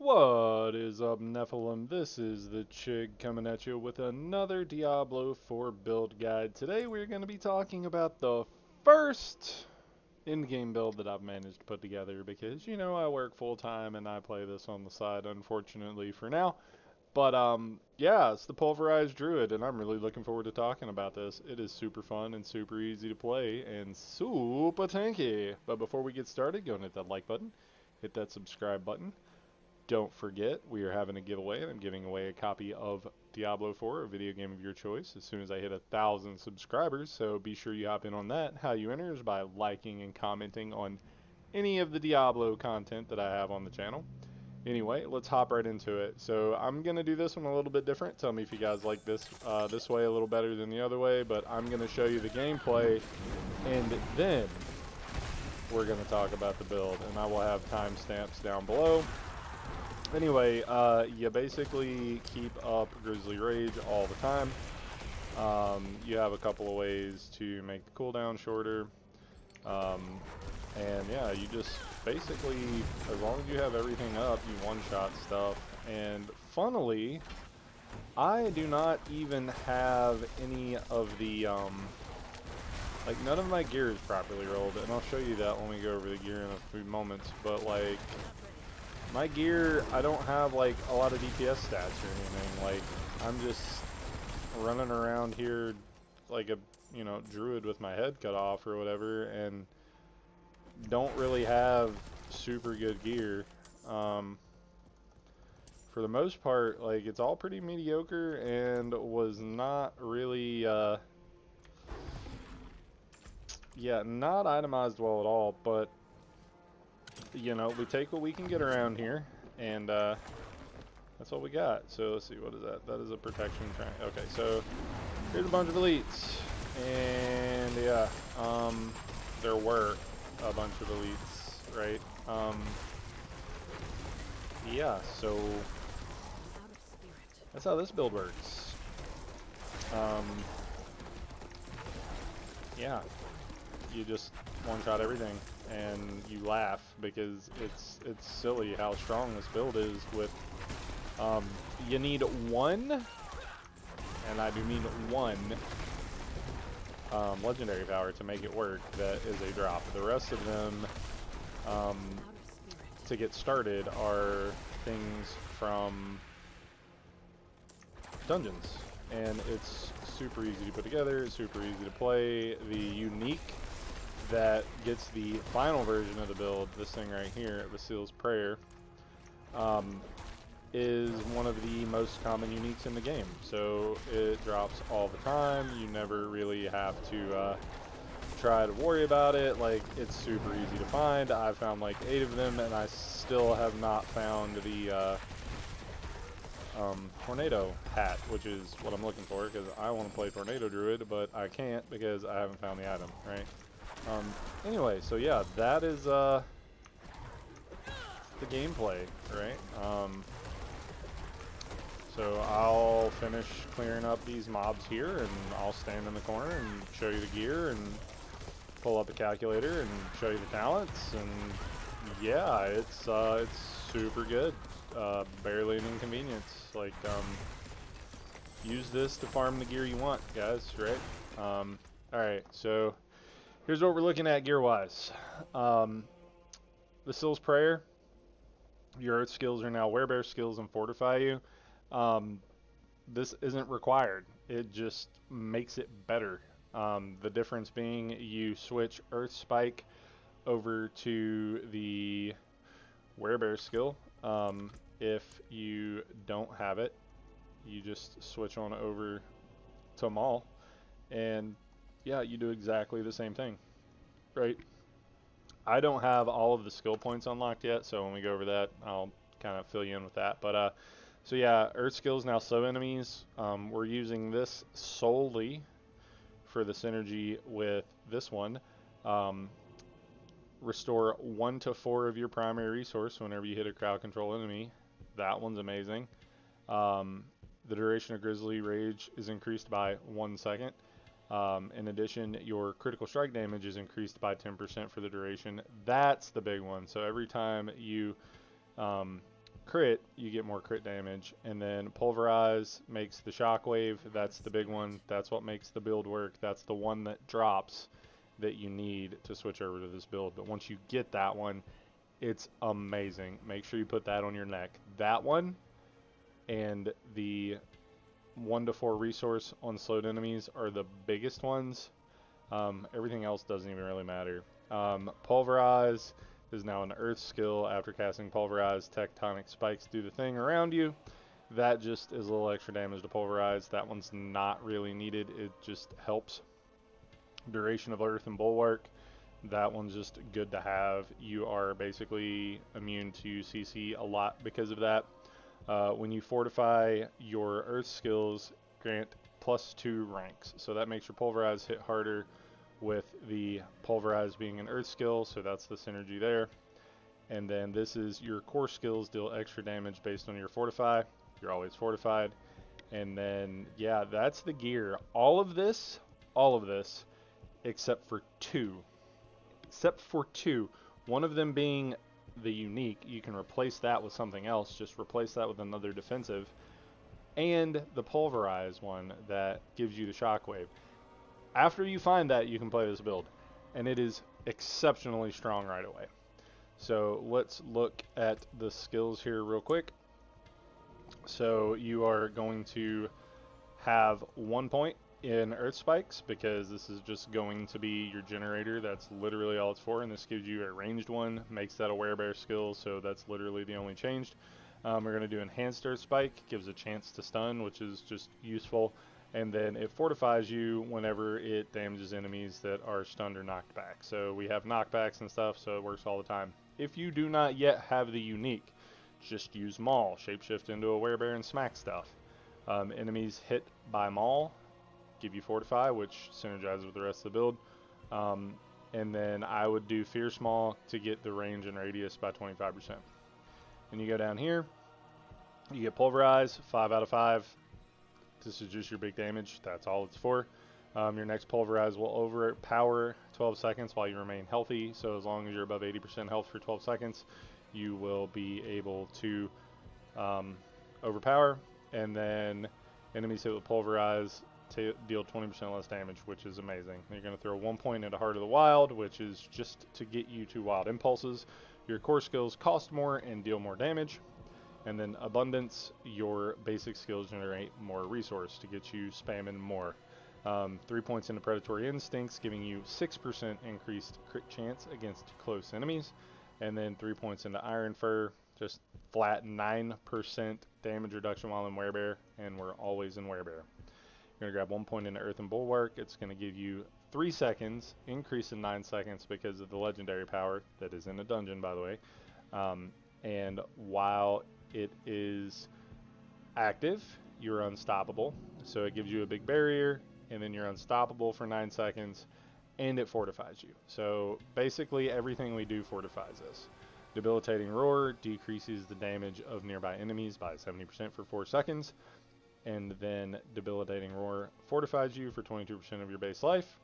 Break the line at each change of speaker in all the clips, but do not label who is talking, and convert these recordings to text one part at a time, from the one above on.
What is up, Nephilim? This is the Chig coming at you with another Diablo 4 build guide. Today we're going to be talking about the first in-game build that I've managed to put together because, you know, I work full-time and I play this on the side, unfortunately, for now. But, yeah, it's the Pulverized Druid, and I'm really looking forward to talking about this. It is super fun and super easy to play and super tanky. But before we get started, go and hit that like button, hit that subscribe button. Don't forget, we are having a giveaway, and I'm giving away a copy of Diablo 4, a video game of your choice, as soon as I hit 1,000 subscribers. So be sure you hop in on that. How you enter is by liking and commenting on any of the Diablo content that I have on the channel. Anyway, let's hop right into it. So I'm gonna do this one a little bit different. Tell me if you guys like this way a little better than the other way. But I'm gonna show you the gameplay, and then we're gonna talk about the build, and I will have timestamps down below. Anyway, you basically keep up Grizzly Rage all the time. You have a couple of ways to make the cooldown shorter. And yeah, you just basically, as long as you have everything up, you one-shot stuff. And funnily, I do not even have any of the, like none of my gear is properly rolled. And I'll show you that when we go over the gear in a few moments. But like, my gear, I don't have like a lot of DPS stats or anything. Like, I'm just running around here like a, you know, druid with my head cut off or whatever, and don't really have super good gear. For the most part, like, it's all pretty mediocre and was not really, yeah, not itemized well at all, but you know, we take what we can get around here, and that's what we got. So let's see, what is that? That is a protection train. Okay, so here's a bunch of elites, and yeah, there were a bunch of elites, right? Yeah, so that's how this build works. Yeah, you just one-shot everything, and you laugh because it's silly how strong this build is. With you need one, and I do mean one, legendary power to make it work. That is a drop. The rest of them, to get started, are things from dungeons, and it's super easy to put together, super easy to play. The unique that gets the final version of the build, this thing right here, Vasile's Prayer, is one of the most common uniques in the game. So it drops all the time. You never really have to try to worry about it. Like, it's super easy to find. I've found like 8 of them, and I still have not found the Tornado hat, which is what I'm looking for, because I want to play Tornado Druid, but I can't because I haven't found the item, right? Anyway, so yeah, that is the gameplay, right? So I'll finish clearing up these mobs here, and I'll stand in the corner and show you the gear, and pull up a calculator and show you the talents, and yeah, it's super good. Barely an inconvenience. Like, use this to farm the gear you want, guys, right? Alright, so here's what we're looking at gear-wise. Vasile's Prayer, your Earth skills are now Werebear skills and Fortify you. This isn't required. It just makes it better. The difference being you switch Earth Spike over to the Werebear skill. If you don't have it, you just switch on over to Maul, and yeah, you do exactly the same thing, right? I don't have all of the skill points unlocked yet, so when we go over that, I'll kind of fill you in with that. But so yeah, Earth skills now slow enemies. We're using this solely for the synergy with this one. Restore 1 to 4 of your primary resource whenever you hit a crowd control enemy. That one's amazing. The duration of Grizzly Rage is increased by 1 second. In addition, your critical strike damage is increased by 10% for the duration. That's the big one. So every time you crit, you get more crit damage. And then Pulverize makes the shockwave. That's the big one. That's what makes the build work. That's the one that drops that you need to switch over to this build. But once you get that one, it's amazing. Make sure you put that on your neck. That one and the 1 to 4 resource on slowed enemies are the biggest ones. Everything else doesn't even really matter. Pulverize is now an earth skill. After casting Pulverize, tectonic spikes do the thing around you. That just is a little extra damage to Pulverize. That one's not really needed. It just helps. Duration of Earth and Bulwark. That one's just good to have. You are basically immune to CC a lot because of that. When you fortify your Earth skills, grant +2 ranks. So that makes your Pulverize hit harder with the Pulverize being an Earth skill, so that's the synergy there. And then this is your core skills, deal extra damage based on your fortify. You're always fortified. And then, yeah, that's the gear. All of this, except for two. One of them being the unique. You can replace that with something else. Just replace that with another defensive. And the Pulverize one that gives you the shockwave. After you find that, you can play this build. And it is exceptionally strong right away. So let's look at the skills here real quick. So you are going to have 1 point in Earth Spikes because this is just going to be your generator. That's literally all it's for, and this gives you a ranged one, makes that a werebear skill, so that's literally the only changed. We're going to do Enhanced Earth Spike, gives a chance to stun, which is just useful, and then it fortifies you whenever it damages enemies that are stunned or knocked back. So we have knockbacks and stuff, so it works all the time. If you do not yet have the unique, just use Maul, shapeshift into a werebear and smack stuff. Enemies hit by Maul give you Fortify, which synergizes with the rest of the build. And then I would do Fierce Maul to get the range and radius by 25%. Then you go down here, you get Pulverize, 5 out of 5. This is just your big damage, that's all it's for. Your next Pulverize will overpower 12 seconds while you remain healthy, so as long as you're above 80% health for 12 seconds, you will be able to overpower. And then enemies hit with Pulverize deal 20% less damage, which is amazing. You're going to throw 1 point into Heart of the Wild, which is just to get you to Wild Impulses. Your core skills cost more and deal more damage. And then Abundance, your basic skills generate more resource to get you spamming more. 3 points into Predatory Instincts, giving you 6% increased crit chance against close enemies. And then 3 points into Iron Fur, just flat 9% damage reduction while in Werebear, and we're always in Werebear. You're going to grab 1 point into Earth and Bulwark. It's going to give you 3 seconds, increase in 9 seconds because of the legendary power that is in a dungeon, by the way. And while it is active, you're unstoppable. So it gives you a big barrier, and then you're unstoppable for 9 seconds, and it fortifies you. So basically everything we do fortifies us. Debilitating Roar decreases the damage of nearby enemies by 70% for 4 seconds. And then Debilitating Roar fortifies you for 22% of your base life.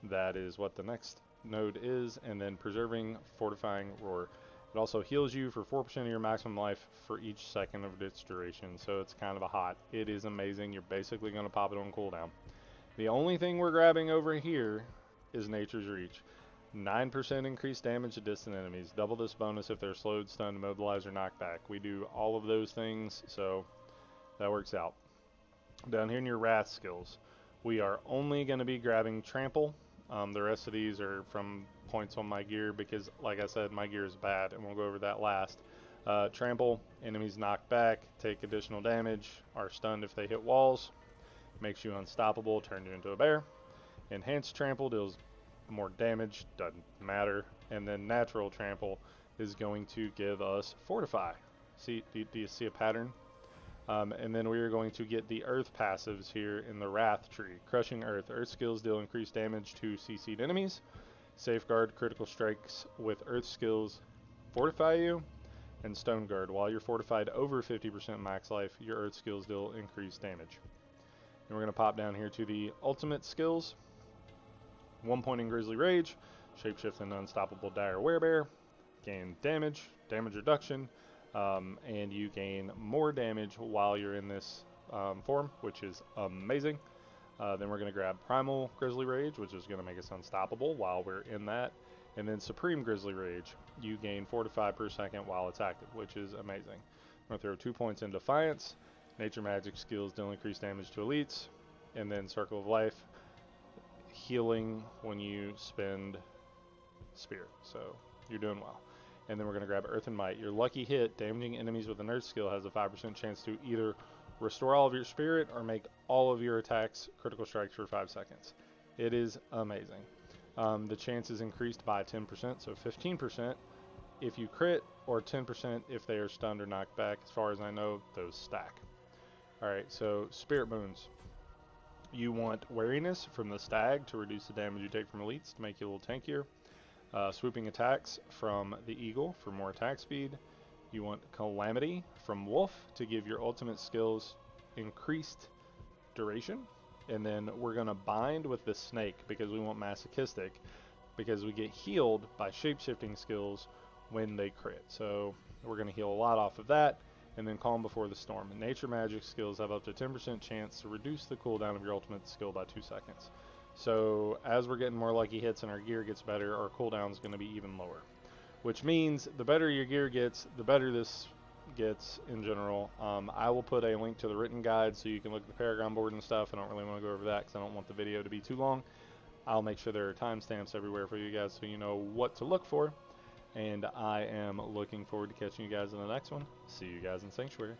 That is what the next node is. And then Preserving Fortifying Roar. It also heals you for 4% of your maximum life for each second of its duration. So it's kind of a hot. It is amazing. You're basically going to pop it on cooldown. The only thing we're grabbing over here is Nature's Reach. 9% increased damage to distant enemies. Double this bonus if they're slowed, stunned, immobilized, or knocked back. We do all of those things, so that works out. Down here in your Wrath skills, we are only going to be grabbing Trample. The rest of these are from points on my gear because, like I said, my gear is bad, and we'll go over that last. Trample, enemies knocked back, take additional damage, are stunned if they hit walls, makes you unstoppable, turns you into a bear. Enhanced Trample deals more damage, doesn't matter. And then Natural Trample is going to give us Fortify. See, do you see a pattern? And then we are going to get the Earth passives here in the Wrath tree. Crushing Earth. Earth skills deal increased damage to CC'd enemies. Safeguard, critical strikes with Earth skills fortify you. And Stone Guard. While you're fortified over 50% max life, your Earth skills deal increased damage. And we're going to pop down here to the ultimate skills. 1 point in Grizzly Rage. Shapeshift into Unstoppable Dire Werebear. Gain damage, damage reduction. and you gain more damage while you're in this form, which is amazing. Then we're going to grab Primal Grizzly Rage, which is going to make us unstoppable while we're in that. And then Supreme Grizzly Rage, you gain 4 to 5 per second while it's active, which is amazing. I'm going to throw 2 points in Defiance. Nature Magic skills deal increased damage to elites. And then Circle of Life, healing when you spend Spirit. So you're doing well. And then we're going to grab Earth and Might. Your lucky hit, damaging enemies with a nerd skill, has a 5% chance to either restore all of your spirit or make all of your attacks critical strikes for 5 seconds. It is amazing. The chance is increased by 10%, so 15% if you crit, or 10% if they are stunned or knocked back. As far as I know, those stack. Alright, so Spirit Boons. You want Wariness from the Stag to reduce the damage you take from elites to make you a little tankier. Swooping Attacks from the Eagle for more attack speed. You want Calamity from Wolf to give your ultimate skills increased duration. And then we're going to bind with the Snake because we want Masochistic, because we get healed by shapeshifting skills when they crit. So we're going to heal a lot off of that. And then Calm Before the Storm. Nature Magic skills have up to 10% chance to reduce the cooldown of your ultimate skill by 2 seconds. So as we're getting more lucky hits and our gear gets better, our cooldown is going to be even lower. Which means the better your gear gets, the better this gets in general. I will put a link to the written guide so you can look at the Paragon board and stuff. I don't really want to go over that because I don't want the video to be too long. I'll make sure there are timestamps everywhere for you guys so you know what to look for. And I am looking forward to catching you guys in the next one. See you guys in Sanctuary.